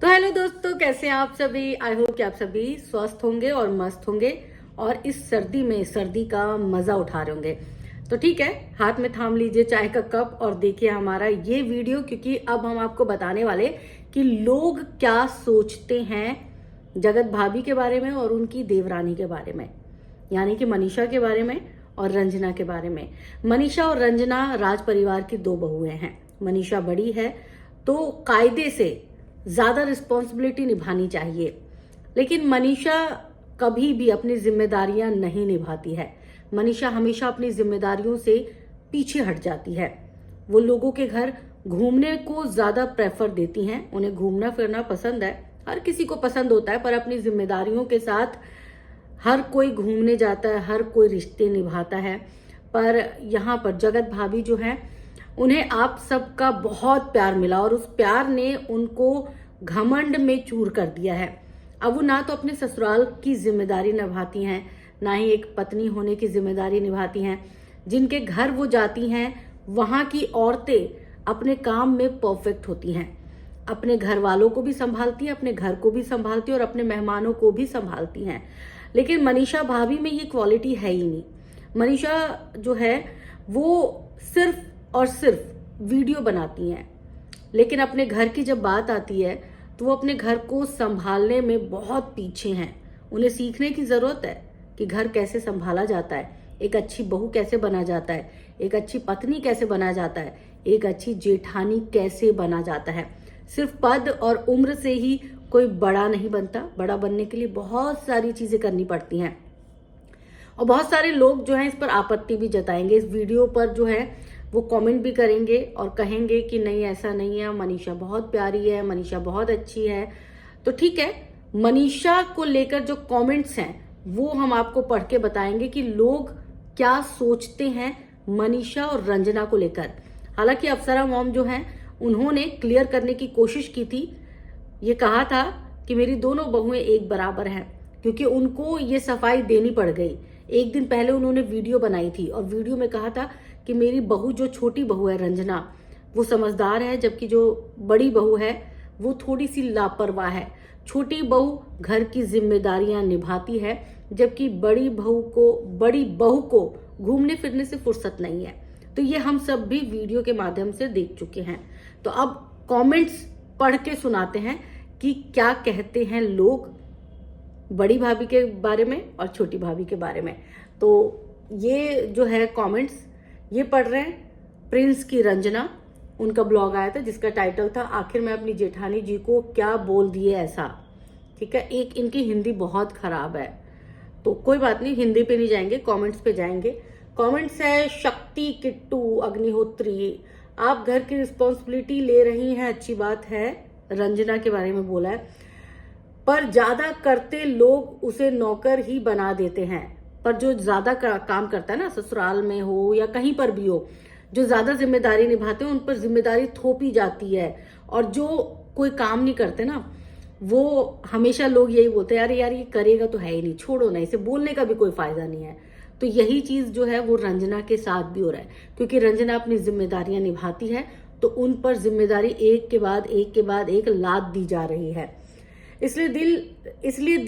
तो हेलो दोस्तों, कैसे हैं आप सभी। आई होप कि आप सभी स्वस्थ होंगे और मस्त होंगे और इस सर्दी में सर्दी का मजा उठा रहे होंगे। तो ठीक है, हाथ में थाम लीजिए चाय का कप और देखिए हमारा ये वीडियो, क्योंकि अब हम आपको बताने वाले कि लोग क्या सोचते हैं जगत भाभी के बारे में और उनकी देवरानी के बारे में, यानी कि मनीषा के बारे में और रंजना के बारे में। मनीषा और रंजना राज परिवार की दो बहुएं हैं। मनीषा बड़ी है तो कायदे से ज्यादा रिस्पॉन्सिबिलिटी निभानी चाहिए, लेकिन मनीषा कभी भी अपनी जिम्मेदारियां नहीं निभाती है। मनीषा हमेशा अपनी जिम्मेदारियों से पीछे हट जाती है। वो लोगों के घर घूमने को ज्यादा प्रेफर देती हैं। उन्हें घूमना फिरना पसंद है, हर किसी को पसंद होता है, पर अपनी जिम्मेदारियों के साथ हर कोई घूमने जाता है, हर कोई रिश्ते निभाता है। पर यहाँ पर जगत भाभी जो है, उन्हें आप सबका बहुत प्यार मिला और उस प्यार ने उनको घमंड में चूर कर दिया है। अब वो ना तो अपने ससुराल की जिम्मेदारी निभाती हैं, ना ही एक पत्नी होने की जिम्मेदारी निभाती हैं। जिनके घर वो जाती हैं वहां की औरतें अपने काम में परफेक्ट होती हैं, अपने घर वालों को भी संभालती हैं, अपने घर को भी संभालती हैं और अपने मेहमानों को भी संभालती हैं। लेकिन मनीषा भाभी में ये क्वालिटी है ही नहीं। मनीषा जो है वो सिर्फ और सिर्फ वीडियो बनाती हैं, लेकिन अपने घर की जब बात आती है तो वो अपने घर को संभालने में बहुत पीछे हैं। उन्हें सीखने की जरूरत है कि घर कैसे संभाला जाता है, एक अच्छी बहू कैसे बना जाता है, एक अच्छी पत्नी कैसे बना जाता है, एक अच्छी जेठानी कैसे बना जाता है। सिर्फ पद और उम्र से ही कोई बड़ा नहीं बनता। बड़ा बनने के लिए बहुत सारी चीजें करनी पड़ती हैं और बहुत सारे लोग जो हैं इस पर आपत्ति भी जताएंगे। इस वीडियो पर जो है वो कमेंट भी करेंगे और कहेंगे कि नहीं, ऐसा नहीं है, मनीषा बहुत प्यारी है, मनीषा बहुत अच्छी है। तो ठीक है, मनीषा को लेकर जो कमेंट्स हैं वो हम आपको पढ़ के बताएंगे कि लोग क्या सोचते हैं मनीषा और रंजना को लेकर। हालांकि अप्सरा मॉम जो हैं उन्होंने क्लियर करने की कोशिश की थी। ये कहा था कि मेरी दोनों बहुएं एक बराबर हैं, क्योंकि उनको ये सफाई देनी पड़ गई। एक दिन पहले उन्होंने वीडियो बनाई थी और वीडियो में कहा था कि मेरी बहू, जो छोटी बहू है रंजना, वो समझदार है, जबकि जो बड़ी बहू है वो थोड़ी सी लापरवाह है। छोटी बहू घर की जिम्मेदारियां निभाती है, जबकि बड़ी बहू को घूमने फिरने से फुर्सत नहीं है। तो ये हम सब भी वीडियो के माध्यम से देख चुके हैं। तो अब कमेंट्स पढ़ के सुनाते हैं कि क्या कहते हैं लोग बड़ी भाभी के बारे में और छोटी भाभी के बारे में। तो ये जो है कमेंट्स ये पढ़ रहे हैं प्रिंस की रंजना। उनका ब्लॉग आया था जिसका टाइटल था आखिर मैं अपनी जेठानी जी को क्या बोल दिए ऐसा। ठीक है, एक इनकी हिंदी बहुत खराब है, तो कोई बात नहीं, हिंदी पे नहीं जाएंगे, कमेंट्स पे जाएंगे। कमेंट्स है शक्ति किट्टू अग्निहोत्री, आप घर की रिस्पॉन्सिबिलिटी ले रही हैं, अच्छी बात है। रंजना के बारे में बोला है, पर ज्यादा करते लोग उसे नौकर ही बना देते हैं। पर जो ज्यादा काम करता है ना, ससुराल में हो या कहीं पर भी हो, जो ज्यादा जिम्मेदारी निभाते हैं उन पर जिम्मेदारी थोपी जाती है। और जो कोई काम नहीं करते ना, वो हमेशा लोग यही बोलते हैं, यार यार ये करेगा तो है ही नहीं, छोड़ो ना, इसे बोलने का भी कोई फायदा नहीं है। तो यही चीज जो है वो रंजना के साथ भी हो रहा है, क्योंकि रंजना अपनी जिम्मेदारियां निभाती है तो उन पर जिम्मेदारी एक के बाद एक लाद दी जा रही है। इसलिए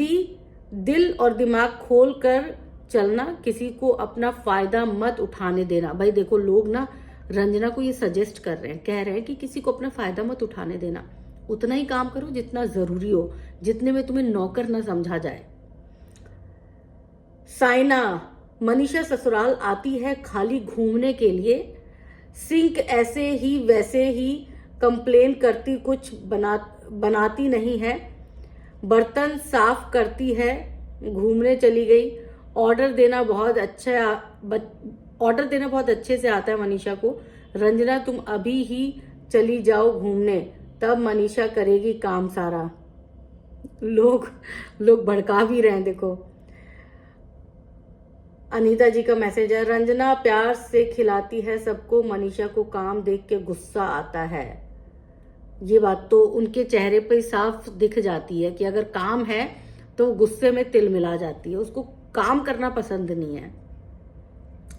दिल और दिमाग खोल कर चलना, किसी को अपना फायदा मत उठाने देना। भाई देखो, लोग ना रंजना को ये सजेस्ट कर रहे हैं, कह रहे हैं कि किसी को अपना फायदा मत उठाने देना, उतना ही काम करो जितना जरूरी हो, जितने में तुम्हें नौकर ना समझा जाए। साइना, मनीषा ससुराल आती है खाली घूमने के लिए, सिंक ऐसे ही वैसे ही, कंप्लेन करती कुछ बनाती नहीं है, बर्तन साफ करती है, घूमने चली गई। ऑर्डर देना बहुत अच्छे से आता है मनीषा को। रंजना तुम अभी ही चली जाओ घूमने, तब मनीषा करेगी काम सारा। लोग भड़का भी रहे हैं, देखो। अनीता जी का मैसेज है, रंजना प्यार से खिलाती है सबको, मनीषा को काम देख के गुस्सा आता है। ये बात तो उनके चेहरे पे साफ दिख जाती है कि अगर काम है तो गुस्से में तिल मिला जाती है, उसको काम करना पसंद नहीं है।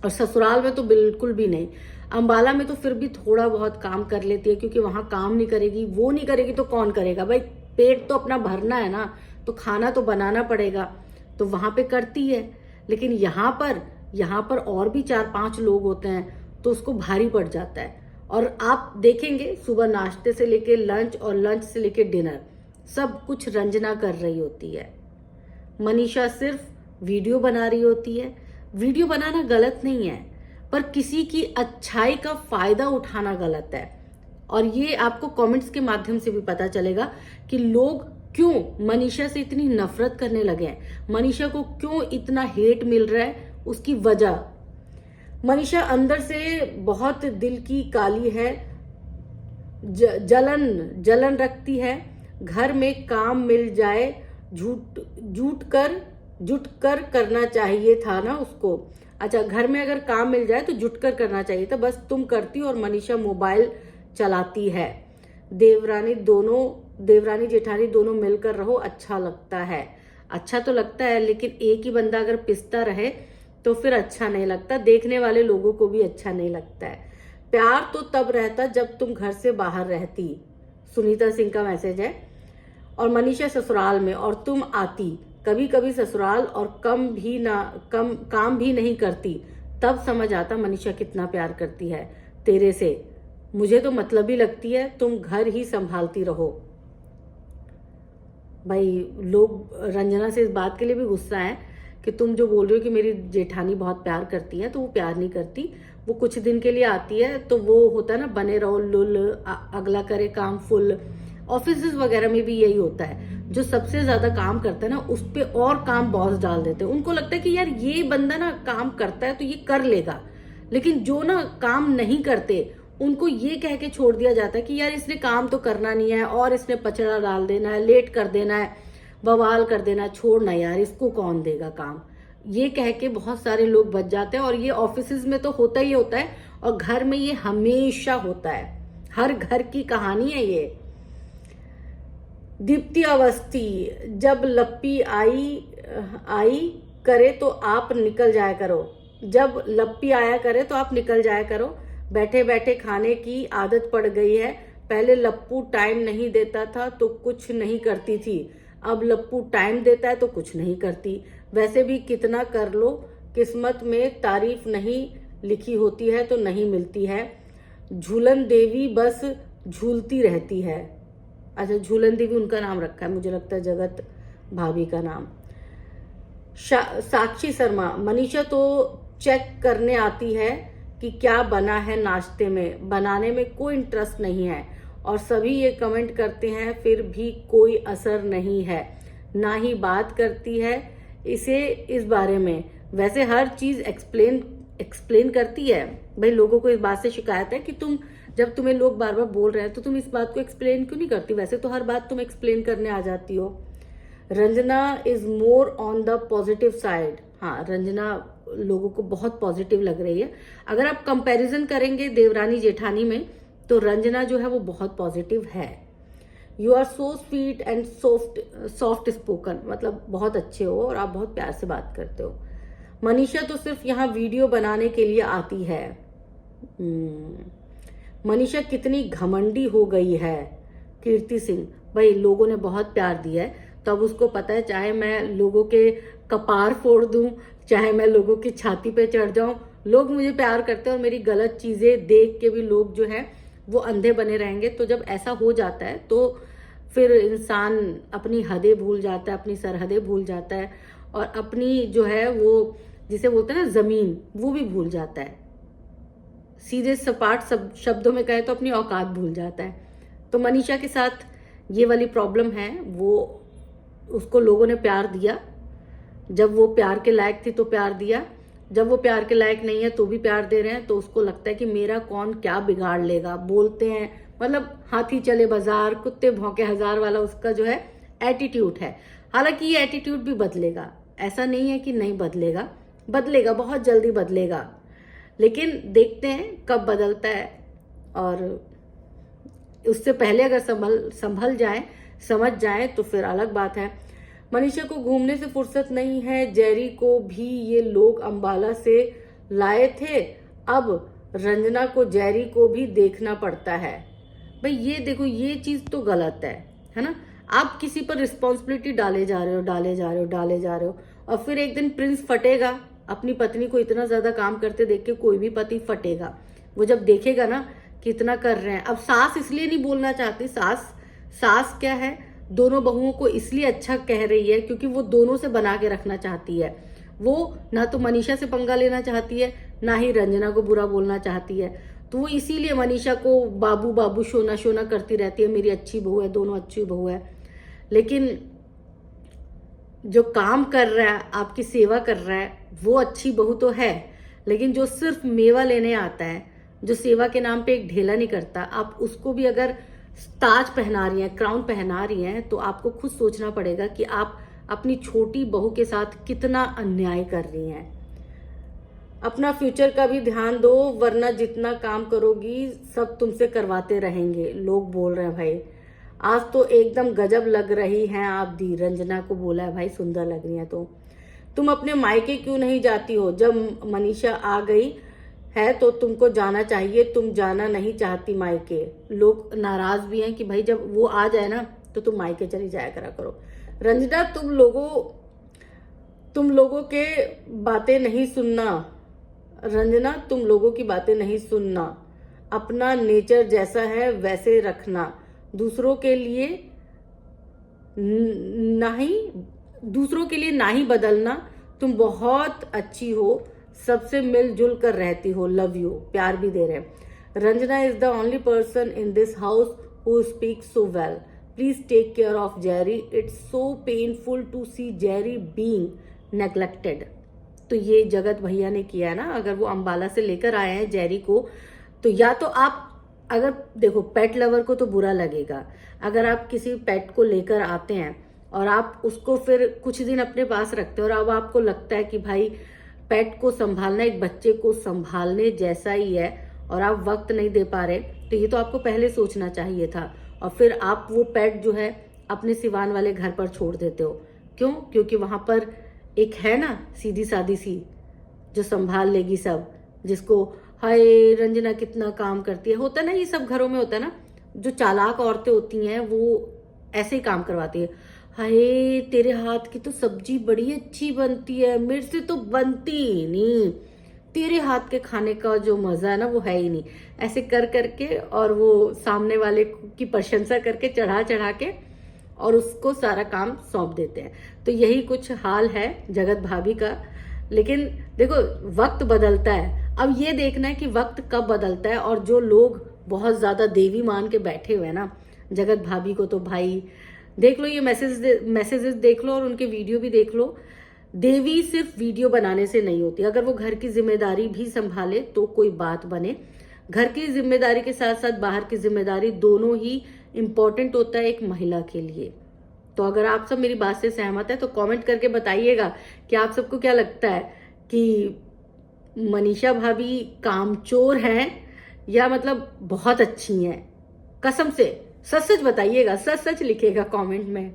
और ससुराल में तो बिल्कुल भी नहीं। अंबाला में तो फिर भी थोड़ा बहुत काम कर लेती है, क्योंकि वहां काम नहीं करेगी, वो नहीं करेगी तो कौन करेगा भाई। पेट तो अपना भरना है ना, तो खाना तो बनाना पड़ेगा, तो वहां पे करती है। लेकिन यहाँ पर और भी 4-5 लोग होते हैं तो उसको भारी पड़ जाता है। और आप देखेंगे सुबह नाश्ते से लेके लंच और लंच से लेके डिनर सब कुछ रंजना कर रही होती है। मनीषा सिर्फ वीडियो बना रही होती है। वीडियो बनाना गलत नहीं है, पर किसी की अच्छाई का फायदा उठाना गलत है। और ये आपको कमेंट्स के माध्यम से भी पता चलेगा कि लोग क्यों मनीषा से इतनी नफरत करने लगे हैं, मनीषा को क्यों इतना हेट मिल रहा है। उसकी वजह, मनीषा अंदर से बहुत दिल की काली है, जलन रखती है। घर में काम मिल जाए जुट कर करना चाहिए था ना उसको। अच्छा, घर में अगर काम मिल जाए तो जुट कर करना चाहिए था, बस तुम करती और मनीषा मोबाइल चलाती है। देवरानी जेठानी दोनों मिलकर रहो, अच्छा लगता है। अच्छा तो लगता है, लेकिन एक ही बंदा अगर पिसता रहे तो फिर अच्छा नहीं लगता, देखने वाले लोगों को भी अच्छा नहीं लगता है। प्यार तो तब रहता जब तुम घर से बाहर रहती, सुनीता सिंह का मैसेज है। और मनीषा ससुराल में और तुम आती, कभी कभी ससुराल और काम भी नहीं करती, तब समझ आता मनीषा कितना प्यार करती है तेरे से। मुझे तो मतलब ही लगती है, तुम घर ही संभालती रहो। भाई लोग रंजना से इस बात के लिए भी गुस्सा है कि तुम जो बोल रहे हो कि मेरी जेठानी बहुत प्यार करती है, तो वो प्यार नहीं करती, वो कुछ दिन के लिए आती है। तो वो होता है ना, बने रहो लुल, अगला करे काम फुल। ऑफिस वगैरह में भी यही होता है, जो सबसे ज्यादा काम करता है ना उस पे और काम बॉस डाल देते हैं। उनको लगता है कि यार ये बंदा ना काम करता है तो ये कर लेगा, लेकिन जो ना काम नहीं करते उनको ये कह के छोड़ दिया जाता है कि यार इसने काम तो करना नहीं है, और इसने पचड़ा डाल देना है, लेट कर देना है, बवाल कर देना, छोड़ना यार इसको कौन देगा काम, ये कह के बहुत सारे लोग बच जाते हैं। और ये ऑफिस में तो होता ही होता है, और घर में ये हमेशा होता है, हर घर की कहानी है ये। दीप्ति अवस्थी, जब लप्पी आई करे तो आप निकल जाया करो, जब लप्पी आया करे तो आप निकल जाया करो। बैठे बैठे खाने की आदत पड़ गई है, पहले लप्पू टाइम नहीं देता था तो कुछ नहीं करती थी, अब लप्पू टाइम देता है तो कुछ नहीं करती। वैसे भी कितना कर लो, किस्मत में तारीफ नहीं लिखी होती है तो नहीं मिलती है। झूलन देवी बस झूलती रहती है। अच्छा, झूलन देवी उनका नाम रखा है, मुझे लगता है जगत भाभी का नाम। साक्षी शर्मा, मनीषा तो चेक करने आती है कि क्या बना है नाश्ते में, बनाने में कोई इंटरेस्ट नहीं है, और सभी ये कमेंट करते हैं फिर भी कोई असर नहीं है, ना ही बात करती है इसे इस बारे में। वैसे हर चीज एक्सप्लेन करती है। भाई लोगों को इस बात से शिकायत है कि जब तुम्हें लोग बार बार बोल रहे हैं तो तुम इस बात को एक्सप्लेन क्यों नहीं करती, वैसे तो हर बात तुम एक्सप्लेन करने आ जाती हो। Ranjana is more on the positive side. हाँ, रंजना लोगों को बहुत पॉजिटिव लग रही है। अगर आप कंपैरिजन करेंगे देवरानी जेठानी में, तो रंजना जो है वो बहुत पॉजिटिव है। You are so sweet and soft spoken, मतलब बहुत अच्छे हो और आप बहुत प्यार से बात करते हो। मनीषा तो सिर्फ यहाँ वीडियो बनाने के लिए आती है। मनीषा कितनी घमंडी हो गई है। कीर्ति सिंह, भाई लोगों ने बहुत प्यार दिया है, तो अब उसको पता है चाहे मैं लोगों के कपार फोड़ दूं, चाहे मैं लोगों की छाती पे चढ़ जाऊं, लोग मुझे प्यार करते हैं। और मेरी गलत चीजें देख के भी लोग जो है वो अंधे बने रहेंगे। तो जब ऐसा हो जाता है तो फिर इंसान अपनी हदें भूल जाता है, अपनी सरहदें भूल जाता है, और अपनी जो है वो जिसे बोलते हैं ना जमीन, वो भी भूल जाता है। सीधे सपाट शब्दों में कहे तो अपनी औकात भूल जाता है। तो मनीषा के साथ ये वाली प्रॉब्लम है। वो उसको लोगों ने प्यार दिया, जब वो प्यार के लायक थी तो प्यार दिया, जब वो प्यार के लायक नहीं है तो भी प्यार दे रहे हैं। तो उसको लगता है कि मेरा कौन क्या बिगाड़ लेगा। बोलते हैं मतलब हाथी चले बाजार, कुत्ते भौंके हजार वाला उसका जो है एटीट्यूड है। हालांकि ये एटीट्यूड भी बदलेगा, ऐसा नहीं है कि नहीं बदलेगा, बदलेगा, बहुत जल्दी बदलेगा, लेकिन देखते हैं कब बदलता है। और उससे पहले अगर संभल जाए, समझ जाए तो फिर अलग बात है। मनीषा को घूमने से फुर्सत नहीं है। जेरी को भी ये लोग अंबाला से लाए थे, अब रंजना को जेरी को भी देखना पड़ता है। भाई ये देखो, ये चीज तो गलत है ना। आप किसी पर रिस्पॉन्सिबिलिटी डाले जा रहे हो, डाले जा रहे हो, डाले जा रहे हो, और फिर एक दिन प्रिंस फटेगा। अपनी पत्नी को इतना ज्यादा काम करते देख के कोई भी पति फटेगा। वो जब देखेगा ना कि इतना कर रहे हैं। अब सास इसलिए नहीं बोलना चाहती, सास क्या है, दोनों बहुओं को इसलिए अच्छा कह रही है क्योंकि वो दोनों से बना के रखना चाहती है। वो ना तो मनीषा से पंगा लेना चाहती है, ना ही रंजना को बुरा बोलना चाहती है। तो वो इसीलिए मनीषा को बाबू बाबू शोना शोना करती रहती है, मेरी अच्छी बहू है, दोनों अच्छी बहू है। लेकिन जो काम कर रहा है, आपकी सेवा कर रहा है, वो अच्छी बहू तो है। लेकिन जो सिर्फ मेवा लेने आता है, जो सेवा के नाम पे एक ढेला नहीं करता, आप उसको भी अगर ताज पहना रही हैं, क्राउन पहना रही हैं, तो आपको खुद सोचना पड़ेगा कि आप अपनी छोटी बहू के साथ कितना अन्याय कर रही हैं। अपना फ्यूचर का भी ध्यान दो, वरना जितना काम करोगी सब तुमसे करवाते रहेंगे। लोग बोल रहे हैं भाई आज तो एकदम गजब लग रही हैं आप दी। रंजना को बोला है भाई सुंदर लग रही है। तो तुम अपने मायके क्यों नहीं जाती हो? जब मनीषा आ गई है तो तुमको जाना चाहिए, तुम जाना नहीं चाहती मायके। लोग नाराज भी हैं कि भाई जब वो आ जाए ना तो तुम मायके चली जाया करा करो। रंजना तुम लोगों के बातें नहीं सुनना। रंजना तुम लोगों की बातें नहीं सुनना, अपना नेचर जैसा है वैसे रखना, दूसरों के लिए ना ही बदलना। तुम बहुत अच्छी हो, सबसे मिलजुल कर रहती हो, लव यू, प्यार भी दे रहे हैं। Ranjana is the only person in this house who speaks so well, please take care of Jerry, it's so painful to see Jerry being neglected. तो ये जगत भैया ने किया है ना। अगर वो अंबाला से लेकर आए हैं जेरी को, तो या तो आप, अगर देखो पेट लवर को तो बुरा लगेगा, अगर आप किसी पेट को लेकर आते हैं और आप उसको फिर कुछ दिन अपने पास रखते हो और अब आपको लगता है कि भाई पेट को संभालना एक बच्चे को संभालने जैसा ही है और आप वक्त नहीं दे पा रहे, तो ये तो आपको पहले सोचना चाहिए था। और फिर आप वो पेट जो है अपने सिवान वाले घर पर छोड़ देते हो। क्यों? क्योंकि वहां पर एक है ना सीधी सादी सी जो संभाल लेगी सब, जिसको हाय रंजना कितना काम करती है। होता है ना, ये सब घरों में होता है ना, जो चालाक औरतें होती हैं वो ऐसे ही काम करवाती है। हाय तेरे हाथ की तो सब्जी बड़ी अच्छी बनती है, मेरे से तो बनती ही नहीं, तेरे हाथ के खाने का जो मजा है ना वो है ही नहीं। ऐसे कर करके और वो सामने वाले की प्रशंसा करके चढ़ा चढ़ा के और उसको सारा काम सौंप देते हैं। तो यही कुछ हाल है जगत भाभी का। लेकिन देखो वक्त बदलता है, अब ये देखना है कि वक्त कब बदलता है। और जो लोग बहुत ज्यादा देवी मान के बैठे हुए हैं ना जगत भाभी को, तो भाई देख लो ये मैसेजेस देख लो और उनके वीडियो भी देख लो। देवी सिर्फ वीडियो बनाने से नहीं होती, अगर वो घर की जिम्मेदारी भी संभाले तो कोई बात बने। घर की जिम्मेदारी के साथ साथ बाहर की जिम्मेदारी दोनों ही इम्पोर्टेंट होता है एक महिला के लिए। तो अगर आप सब मेरी बात से सहमत है तो कमेंट करके बताइएगा कि आप सबको क्या लगता है कि मनीषा भाभी कामचोर हैं या मतलब बहुत अच्छी हैं। कसम से सच सच बताइएगा, सच सच लिखिएगा कमेंट में।